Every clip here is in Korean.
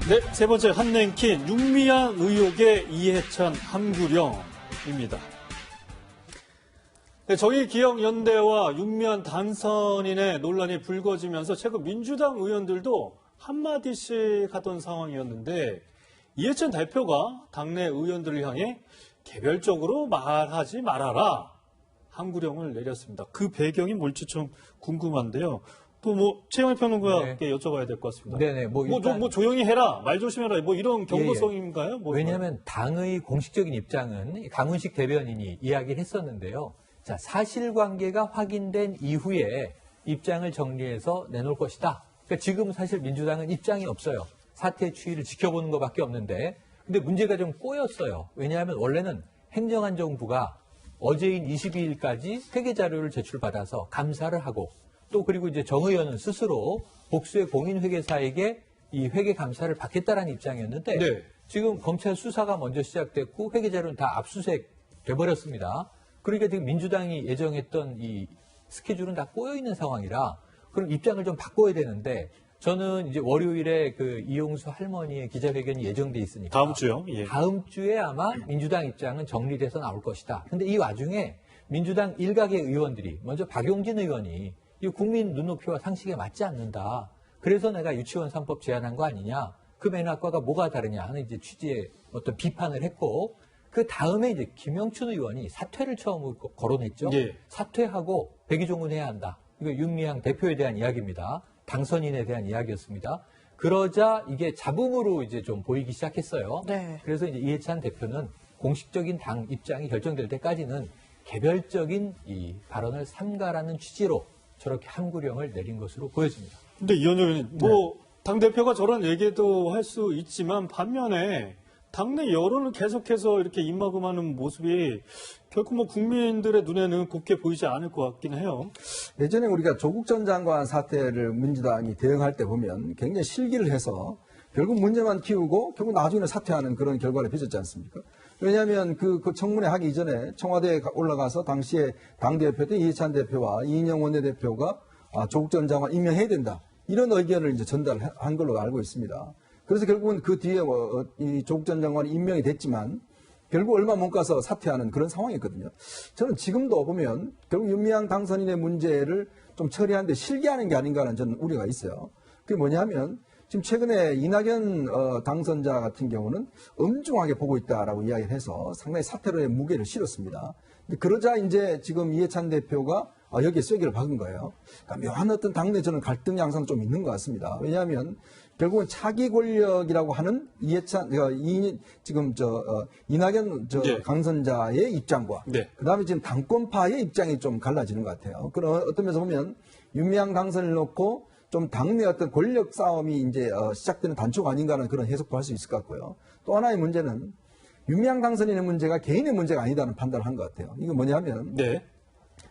네, 세 번째 한랭킨 윤미향 의혹의 이해찬 함구령입니다. 네, 정의기억연대와 윤미향 당선인의 논란이 불거지면서 최근 민주당 의원들도 한마디씩 하던 상황이었는데 이해찬 대표가 당내 의원들을 향해 개별적으로 말하지 말아라 함구령을 내렸습니다. 그 배경이 뭘지 좀 궁금한데요. 또 최영일 평론가께 여쭤봐야 될 것 같습니다. 네네. 일단 조용히 해라, 말 조심해라, 이런 경고성인가요? 왜냐하면 당의 공식적인 입장은 강훈식 대변인이 이야기를 했었는데요. 자, 사실관계가 확인된 이후에 입장을 정리해서 내놓을 것이다. 그러니까 지금 사실 민주당은 입장이 없어요. 사태 추이를 지켜보는 것밖에 없는데, 근데 문제가 좀 꼬였어요. 왜냐하면 원래는 행정안전부가 어제인 22일까지 회계 자료를 제출받아서 감사를 하고 또 그리고 이제 정 의원은 스스로 복수의 공인회계사에게 이 회계 감사를 받겠다라는 입장이었는데 네. 지금 검찰 수사가 먼저 시작됐고 회계 자료는 다 압수수색 돼버렸습니다. 그러니까 지금 민주당이 예정했던 이 스케줄은 다 꼬여 있는 상황이라 그럼 입장을 좀 바꿔야 되는데 저는 이제 월요일에 그 이용수 할머니의 기자회견이 예정돼 있으니까 다음 주요? 예. 다음 주에 아마 민주당 입장은 정리돼서 나올 것이다. 근데 이 와중에 민주당 일각의 의원들이 먼저 박용진 의원이 이 국민 눈높이와 상식에 맞지 않는다. 그래서 내가 유치원 3법 제안한 거 아니냐. 그 맨학과가 뭐가 다르냐 하는 이제 취지의 어떤 비판을 했고 그 다음에 이제 김영춘 의원이 사퇴를 처음으로 거론했죠. 예. 사퇴하고 백의종군해야 한다. 이거 윤미향 대표에 대한 이야기입니다. 당선인에 대한 이야기였습니다. 그러자 이게 잡음으로 이제 좀 보이기 시작했어요. 네. 그래서 이제 이해찬 대표는 공식적인 당 입장이 결정될 때까지는 개별적인 이 발언을 삼가라는 취지로 저렇게 함구령을 내린 것으로 보여집니다. 근데 이현정 의원님, 당대표가 저런 얘기도 할 수 있지만 반면에 당내 여론을 계속해서 이렇게 입막음하는 모습이 결코 국민들의 눈에는 곱게 보이지 않을 것 같긴 해요. 예전에 우리가 조국 전 장관 사태를 민주당이 대응할 때 보면 굉장히 실기를 해서 결국 문제만 키우고 결국 나중에 사퇴하는 그런 결과를 빚었지 않습니까? 왜냐하면 그 청문회 하기 이전에 청와대에 올라가서 당시에 당대표 때 이해찬 대표와 이인영 원내대표가 조국 전 장관 임명해야 된다. 이런 의견을 이제 전달한 걸로 알고 있습니다. 그래서 결국은 그 뒤에 이 조국 전 장관이 임명이 됐지만 결국 얼마 못 가서 사퇴하는 그런 상황이었거든요. 저는 지금도 보면 결국 윤미향 당선인의 문제를 좀 처리하는데 실기하는 게 아닌가라는 저는 우려가 있어요. 그게 뭐냐면 지금 최근에 이낙연 당선자 같은 경우는 엄중하게 보고 있다라고 이야기를 해서 상당히 사퇴로의 무게를 실었습니다. 근데 그러자 이제 지금 이해찬 대표가 여기에 쐐기를 박은 거예요. 그러니까 묘한 어떤 당내 저는 갈등 양상 좀 있는 것 같습니다. 왜냐하면 결국은 차기 권력이라고 하는 이낙연 당선자의 입장과 그다음에 지금 당권파의 입장이 좀 갈라지는 것 같아요. 그런 어떤 면에서 보면 윤미향 당선을 놓고 좀 당내 어떤 권력 싸움이 이제 시작되는 단초가 아닌가라는 그런 해석도 할 수 있을 것 같고요. 또 하나의 문제는 윤미향 당선인의 문제가 개인의 문제가 아니다는 판단을 한 것 같아요. 이거 뭐냐면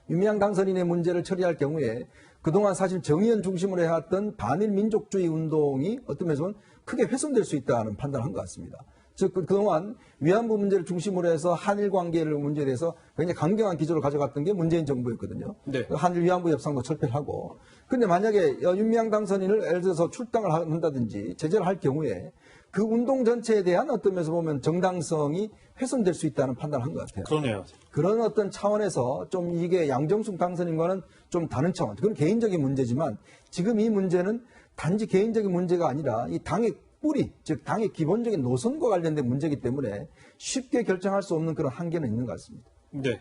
윤미향 당선인의 문제를 처리할 경우에 그동안 사실 정의연 중심으로 해왔던 반일 민족주의 운동이 어떤 면에서는 크게 훼손될 수 있다는 판단을 한 것 같습니다. 즉 그동안 위안부 문제를 중심으로 해서 한일 관계를 문제에 대해서 굉장히 강경한 기조를 가져갔던 게 문재인 정부였거든요. 한일 위안부 협상도 철폐를 하고. 그런데 만약에 윤미향 당선인을 예를 들어서 출당을 한다든지 제재를 할 경우에 그 운동 전체에 대한 어떤 면에서 보면 정당성이 훼손될 수 있다는 판단을 한 것 같아요. 그러네요. 그런 어떤 차원에서 좀 이게 양정숙 당선인과는 좀 다른 차원. 그건 개인적인 문제지만 지금 이 문제는 단지 개인적인 문제가 아니라 이 당의 뿌리, 즉 당의 기본적인 노선과 관련된 문제이기 때문에 쉽게 결정할 수 없는 그런 한계는 있는 것 같습니다. 네.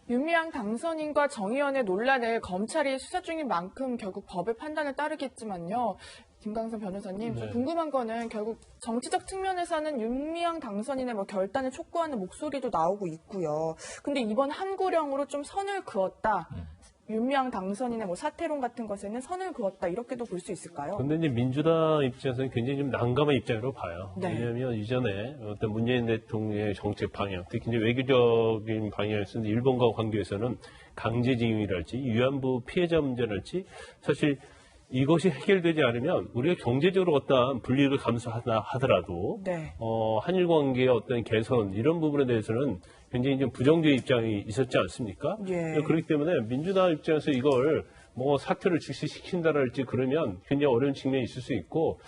윤미향 당선인과 정 의원의 논란을 검찰이 수사 중인 만큼 결국 법의 판단을 따르겠지만요. 김강선 변호사님, 좀 궁금한 거는 결국 정치적 측면에서는 윤미향 당선인의 결단을 촉구하는 목소리도 나오고 있고요. 근데 이번 함구령으로 좀 선을 그었다. 윤미향 당선인의 사퇴론 같은 것에는 선을 그었다. 이렇게도 볼 수 있을까요? 그런데 이제 민주당 입장에서는 굉장히 좀 난감한 입장으로 봐요. 왜냐하면 이전에 어떤 문재인 대통령의 정책 방향, 특히 이제 외교적인 방향에서는 일본과 관계에서는 강제징용이랄지 위안부 피해자 문제랄지 사실 이것이 해결되지 않으면 우리가 경제적으로 어떠한 불리를 감수하다 하더라도 한일 관계의 어떤 개선 이런 부분에 대해서는 굉장히 좀 부정적인 입장이 있었지 않습니까? 그렇기 때문에 민주당 입장에서 이걸 사퇴를 즉시 시킨다랄지 그러면 굉장히 어려운 측면이 있을 수 있고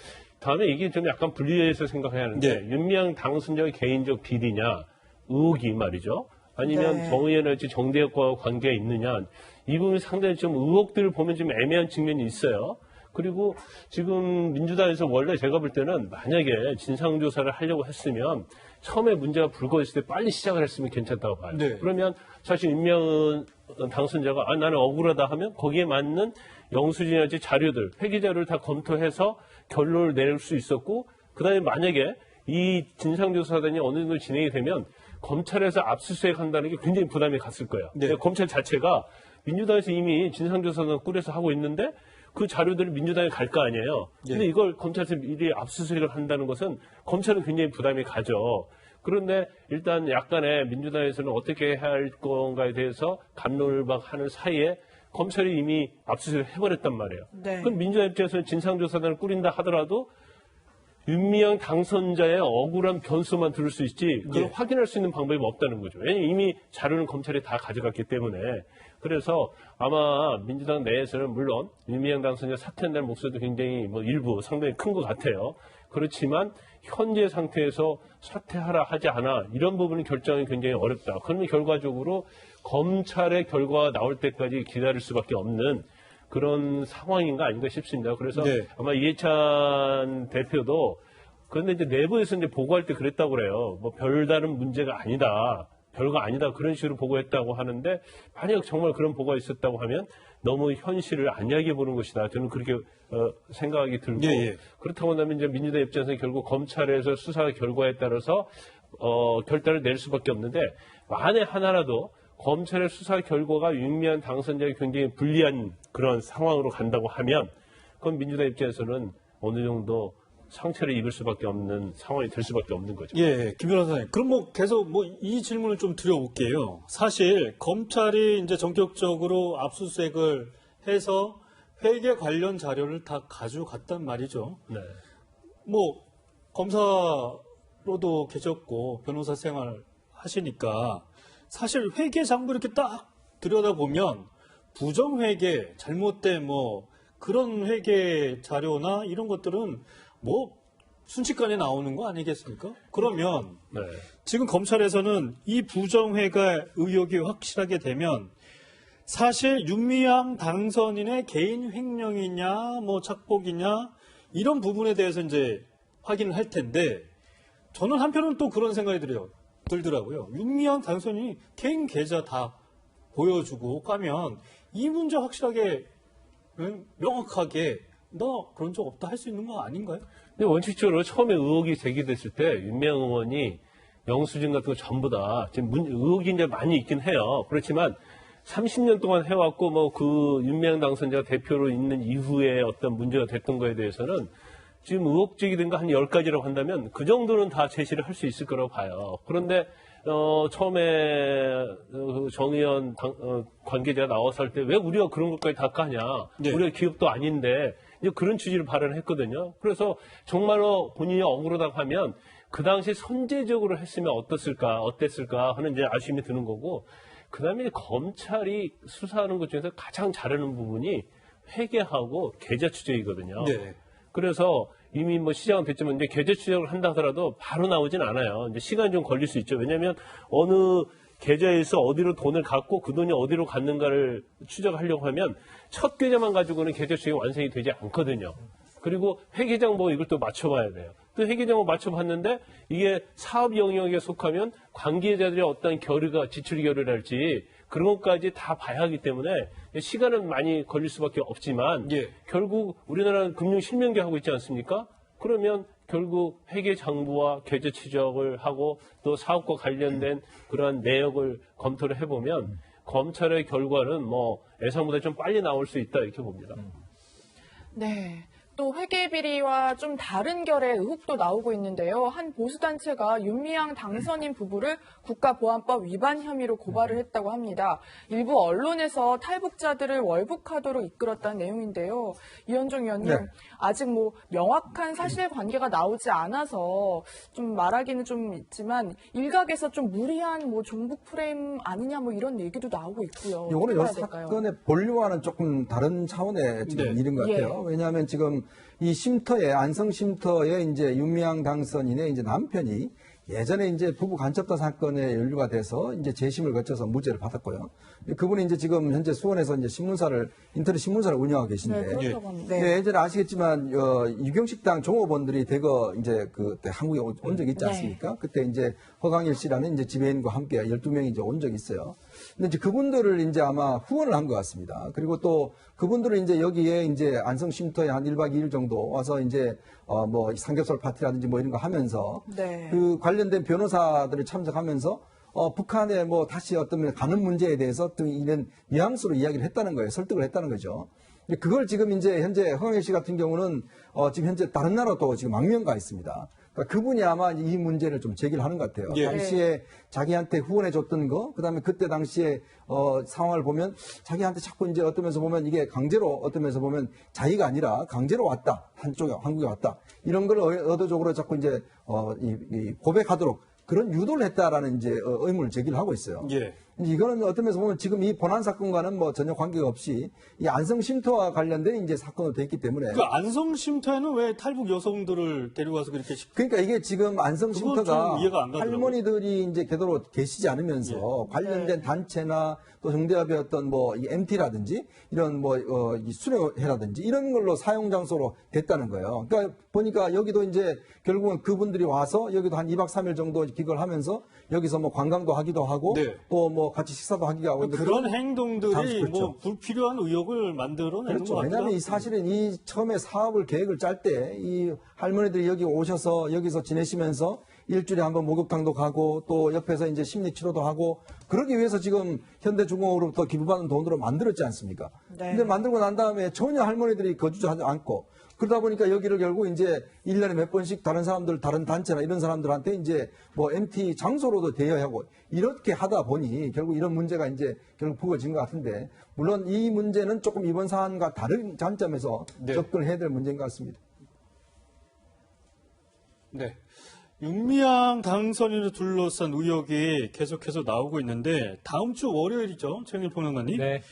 다음에 이게 좀 약간 분리해서 생각해야 하는데 네. 윤미향 당선자의 개인적 비리냐 의혹이 말이죠. 아니면 네. 정의연할지 정대협과 관계가 있느냐 이 부분이 상당히 좀 의혹들을 보면 좀 애매한 측면이 있어요. 그리고 지금 민주당에서 원래 제가 볼 때는 만약에 진상조사를 하려고 했으면 처음에 문제가 불거졌을 때 빨리 시작을 했으면 괜찮다고 봐요. 네. 그러면 사실 윤미향 당선자가 나는 억울하다 하면 거기에 맞는 영수증이나 자료들, 회계 자료를 다 검토해서 결론을 내릴 수 있었고 그다음에 만약에 이 진상조사단이 어느 정도 진행이 되면 검찰에서 압수수색 한다는 게 굉장히 부담이 갔을 거예요. 네. 근데 검찰 자체가 민주당에서 이미 진상조사단 꾸려서 하고 있는데 그 자료들이 민주당에 갈 거 아니에요. 근데 네. 이걸 검찰에서 미리 압수수색을 한다는 것은 검찰은 굉장히 부담이 가죠. 그런데 일단 약간의 민주당에서는 어떻게 해야 할 건가에 대해서 갑론을박하는 사이에 검찰이 이미 압수수색을 해버렸단 말이에요. 네. 그럼 민주당 입장에서는 진상조사단을 꾸린다 하더라도 윤미향 당선자의 억울한 변수만 들을 수 있지 그걸 예. 확인할 수 있는 방법이 없다는 거죠. 왜냐하면 이미 자료는 검찰이 다 가져갔기 때문에. 그래서 아마 민주당 내에서는 물론 윤미향 당선자 사퇴한다는 목소리도 굉장히 일부 상당히 큰 것 같아요. 그렇지만 현재 상태에서 사퇴하라 하지 않아 이런 부분은 결정이 굉장히 어렵다. 그러면 결과적으로 검찰의 결과가 나올 때까지 기다릴 수밖에 없는 그런 상황인가 아닌가 싶습니다. 그래서 네. 아마 이해찬 대표도 그런데 이제 내부에서 이제 보고할 때 그랬다고 그래요. 뭐 별다른 문제가 아니다. 별거 아니다. 그런 식으로 보고했다고 하는데 만약 정말 그런 보고가 있었다고 하면 너무 현실을 안이하게 보는 것이다. 저는 그렇게 생각이 들고 예, 예. 그렇다고 한다면 이제 민주당 입장에서는 결국 검찰에서 수사 결과에 따라서 결단을 낼 수밖에 없는데 만에 하나라도 검찰의 수사 결과가 윤미향 당선자에게 굉장히 불리한 그런 상황으로 간다고 하면 그건 민주당 입장에서는 어느 정도 상처를 입을 수밖에 없는 상황이 될 수밖에 없는 거죠. 예, 김 변호사님. 그럼 계속 이 질문을 좀 드려볼게요. 사실 검찰이 이제 전격적으로 압수수색을 해서 회계 관련 자료를 다 가져갔단 말이죠. 네. 검사로도 계셨고 변호사 생활 하시니까 사실 회계 장부 이렇게 딱 들여다보면 부정회계, 잘못된 그런 회계 자료나 이런 것들은 순식간에 나오는 거 아니겠습니까? 그러면 네. 지금 검찰에서는 이 부정회계 의혹이 확실하게 되면 사실 윤미향 당선인의 개인 횡령이냐, 착복이냐 이런 부분에 대해서 이제 확인을 할 텐데 저는 한편은 또 그런 생각이 들더라고요. 윤미향 당선인이 개인 계좌 다 보여주고 까면 이 문제 확실하게 명확하게 너 그런 적 없다 할 수 있는 거 아닌가요? 근데 원칙적으로 처음에 의혹이 제기됐을 때 윤미향 의원이 영수증 같은 거 전부 다 지금 의혹이 이제 많이 있긴 해요. 그렇지만 30년 동안 해왔고 그 윤미향 당선자가 대표로 있는 이후에 어떤 문제가 됐던 거에 대해서는 지금 의혹 제기된 거 한 10가지라고 한다면 그 정도는 다 제시를 할 수 있을 거라고 봐요. 그런데 처음에 정의연 관계자가 나와서 할 때 왜 우리가 그런 것까지 다 까냐. 네. 우리가 기업도 아닌데 이제 그런 취지를 발언했거든요. 그래서 정말로 본인이 억울하다고 하면 그 당시 선제적으로 했으면 어땠을까 하는 이제 아쉬움이 드는 거고 그다음에 검찰이 수사하는 것 중에서 가장 잘하는 부분이 회계하고 계좌 추적이거든요. 네. 그래서 이미 시작은 됐지만 이제 계좌 추적을 한다 하더라도 바로 나오진 않아요. 이제 시간이 좀 걸릴 수 있죠. 왜냐하면 어느 계좌에서 어디로 돈을 갖고 그 돈이 어디로 갔는가를 추적하려고 하면 첫 계좌만 가지고는 계좌 추적이 완성이 되지 않거든요. 그리고 회계장 이걸 또 맞춰봐야 돼요. 또 회계장을 맞춰봤는데 이게 사업 영역에 속하면 관계자들의 어떤 지출 결의랄지 그런 것까지 다 봐야 하기 때문에 시간은 많이 걸릴 수밖에 없지만 예. 결국 우리나라는 금융실명제 하고 있지 않습니까? 그러면 결국 회계장부와 계좌 추적을 하고 또 사업과 관련된 그러한 내역을 검토를 해보면 검찰의 결과는 예상보다 좀 빨리 나올 수 있다 이렇게 봅니다. 네. 또 회계 비리와 좀 다른 결의 의혹도 나오고 있는데요. 한 보수단체가 윤미향 당선인 부부를 국가보안법 위반 혐의로 고발을 했다고 합니다. 일부 언론에서 탈북자들을 월북하도록 이끌었다는 내용인데요. 이현종 의원님, 네. 아직 명확한 사실관계가 나오지 않아서 좀 말하기는 좀 있지만 일각에서 좀 무리한 종북 프레임 아니냐 이런 얘기도 나오고 있고요. 이거는 이 어떻게 해야 될까요? 사건의 본류와는 조금 다른 차원의 지금 네. 일인 것 예. 같아요. 왜냐하면 지금 이 쉼터에, 안성 쉼터에 이제 윤미향 당선인의 이제 남편이 예전에 이제 부부 간첩단 사건에 연루가 돼서 이제 재심을 거쳐서 무죄를 받았고요. 그분이 이제 지금 현재 수원에서 이제 인터넷 신문사를 운영하고 계신데. 네, 그렇다고 합니다. 네, 예전에 아시겠지만, 유경식당 종업원들이 대거 이제 그때 한국에 온 적이 있지 않습니까? 그때 이제 허강일 씨라는 이제 지배인과 함께 12명이 이제 온 적이 있어요. 근데 이제 그분들을 이제 아마 후원을 한 것 같습니다. 그리고 또 그분들은 이제 여기에 이제 안성 쉼터에 한 1박 2일 정도 와서 이제 뭐 삼겹살 파티라든지 뭐 이런 거 하면서 네. 그 관련된 변호사들을 참석하면서 북한에 뭐 다시 어떤 가는 문제에 대해서 어떤 이런 뉘앙스로 이야기를 했다는 거예요. 설득을 했다는 거죠. 근데 그걸 지금 이제 현재 허강일 씨 같은 경우는 지금 현재 다른 나라도 지금 망명가 있습니다. 그러니까 그분이 아마 이 문제를 좀 제기를 하는 것 같아요. 예. 당시에 자기한테 후원해 줬던 거, 그다음에 그때 당시에 상황을 보면 자기한테 자꾸 이제 어떤 면에서 보면 이게 강제로 어떤 면에서 보면 자의가 아니라 강제로 왔다. 한국에 왔다. 이런 걸 의도적으로 자꾸 이제 이 고백하도록 그런 유도를 했다라는 이제 의문을 제기를 하고 있어요. 예. 이거는 어떤 면에서 보면 지금 이 본안 사건과는 뭐 전혀 관계가 없이 이 안성 쉼터와 관련된 이제 사건으로 돼 있기 때문에. 그 안성 쉼터에는 왜 탈북 여성들을 데려가서 그렇게 그러니까 이게 지금 안성 그건 쉼터가 좀 이해가 안 가더라고요. 할머니들이 이제 궤도로 계시지 않으면서 관련된 단체나 또 정대협의 어떤 뭐 이 MT라든지 이런 뭐 이 수료회라든지 이런 걸로 사용 장소로 됐다는 거예요. 그러니까 보니까 여기도 이제 결국은 그분들이 와서 여기도 한 2박 3일 정도 기거를 하면서 여기서 뭐 관광도 하기도 하고 네. 또 뭐 같이 식사도 하기도 하고 그런 행동들이 그렇죠. 뭐 불필요한 의혹을 만들어내는 그렇죠. 것 같아요. 왜냐하면 이 사실은 이 처음에 사업을 계획을 짤 때 이 할머니들이 여기 오셔서 여기서 지내시면서 일주일에 한번 목욕탕도 가고 또 옆에서 이제 심리 치료도 하고 그러기 위해서 지금 현대중공업으로부터 기부받은 돈으로 만들었지 않습니까? 네. 근데 만들고 난 다음에 전혀 할머니들이 거주하지 않고 그러다 보니까 여기를 결국 이제 1년에 몇 번씩 다른 사람들, 다른 단체나 이런 사람들한테 이제 뭐 MT 장소로도 대여하고 이렇게 하다 보니 결국 이런 문제가 이제 결국 부거진 것 같은데 물론 이 문제는 조금 이번 사안과 다른 관점에서 네. 접근을 해야 될 문제인 것 같습니다. 네. 윤미향 당선인을 둘러싼 의혹이 계속해서 나오고 있는데 다음 주 월요일이죠, 최영일 평론가님. 네.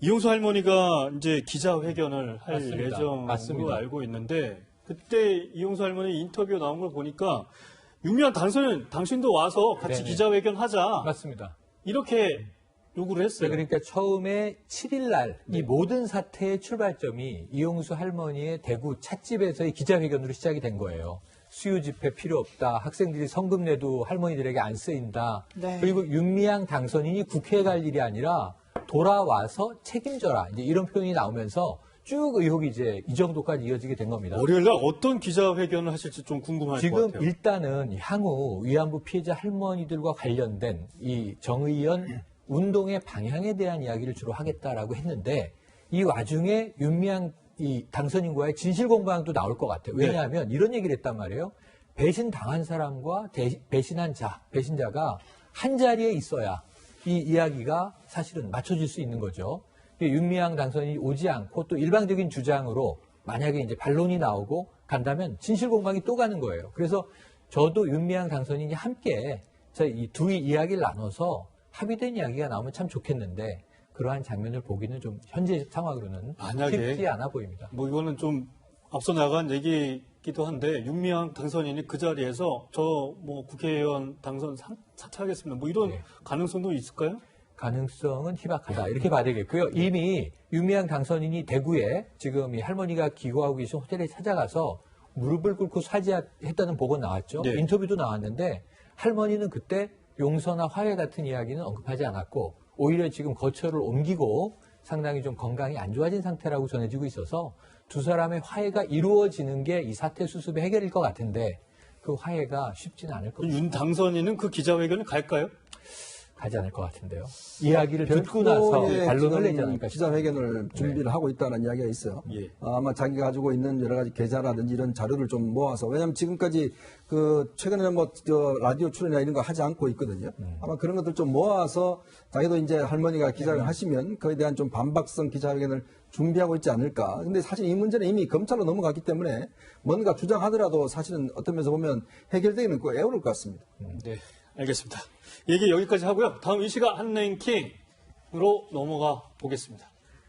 이용수 할머니가 이제 기자회견을 할 맞습니다. 예정으로 맞습니다. 알고 있는데 그때 이용수 할머니 인터뷰 나온 걸 보니까 윤미향 당선인 당신도 와서 같이 네네. 기자회견 하자 맞습니다. 이렇게 요구를 했어요. 그러니까 처음에 7일 날 이 모든 사태의 출발점이 이용수 할머니의 대구 찻집에서의 기자회견으로 시작이 된 거예요. 수요 집회 필요 없다. 학생들이 성금 내도 할머니들에게 안 쓰인다. 네. 그리고 윤미향 당선인이 국회에 갈 일이 아니라 돌아와서 책임져라. 이제 이런 표현이 나오면서 쭉 의혹이 이제 이 정도까지 이어지게 된 겁니다. 월요일 날 어떤 기자회견을 하실지 좀 궁금할 것 지금 같아요. 일단은 향후 위안부 피해자 할머니들과 관련된 이 정의연 운동의 방향에 대한 이야기를 주로 하겠다라고 했는데 이 와중에 윤미향 이 당선인과의 진실 공방도 나올 것 같아요. 왜냐하면 이런 얘기를 했단 말이에요. 배신 당한 사람과 배신자가 한 자리에 있어야 이 이야기가 사실은 맞춰질 수 있는 거죠. 윤미향 당선인이 오지 않고 또 일방적인 주장으로 만약에 이제 반론이 나오고 간다면 진실 공방이 또 가는 거예요. 그래서 저도 윤미향 당선인이 함께 이 두 이야기를 나눠서 합의된 이야기가 나오면 참 좋겠는데 그러한 장면을 보기는 좀 현재 상황으로는 만약에 쉽지 않아 보입니다. 뭐 이거는 좀 앞서 나간 얘기이기도 한데 윤미향 당선인이 그 자리에서 저 뭐 국회의원 당선 사퇴하겠습니다. 뭐 이런 네. 가능성도 있을까요? 가능성은 희박하다 이렇게 봐야 되겠고요. 이미 윤미향 당선인이 대구에 지금 이 할머니가 기거하고 계신 호텔에 찾아가서 무릎을 꿇고 사죄했다는 보고 나왔죠. 네. 인터뷰도 나왔는데 할머니는 그때 용서나 화해 같은 이야기는 언급하지 않았고 오히려 지금 거처를 옮기고 상당히 좀 건강이 안 좋아진 상태라고 전해지고 있어서 두 사람의 화해가 이루어지는 게 이 사태 수습의 해결일 것 같은데 그 화해가 쉽지는 않을 것 같아요. 윤 당선인은 그 기자회견을 갈까요? 가지 않을 것 같은데요. 이야기를 듣고 나서 별도의 반론을 내지 지금 않을까 싶어요. 기자회견을 준비를 하고 있다는 이야기가 있어요. 예. 아마 자기가 가지고 있는 여러 가지 계좌라든지 이런 자료를 좀 모아서 왜냐하면 지금까지 그 최근에는 뭐 라디오 출연이나 이런 거 하지 않고 있거든요. 아마 그런 것들 좀 모아서 자기도 이제 할머니가 기자회견 하시면 그에 대한 좀 반박성 기자회견을 준비하고 있지 않을까. 근데 사실 이 문제는 이미 검찰로 넘어갔기 때문에 뭔가 주장하더라도 사실은 어떤 면에서 보면 해결되기는 꽤 어려울 것 같습니다. 네, 알겠습니다. 얘기 여기까지 하고요. 다음 이 시각 한 랭킹으로 넘어가 보겠습니다.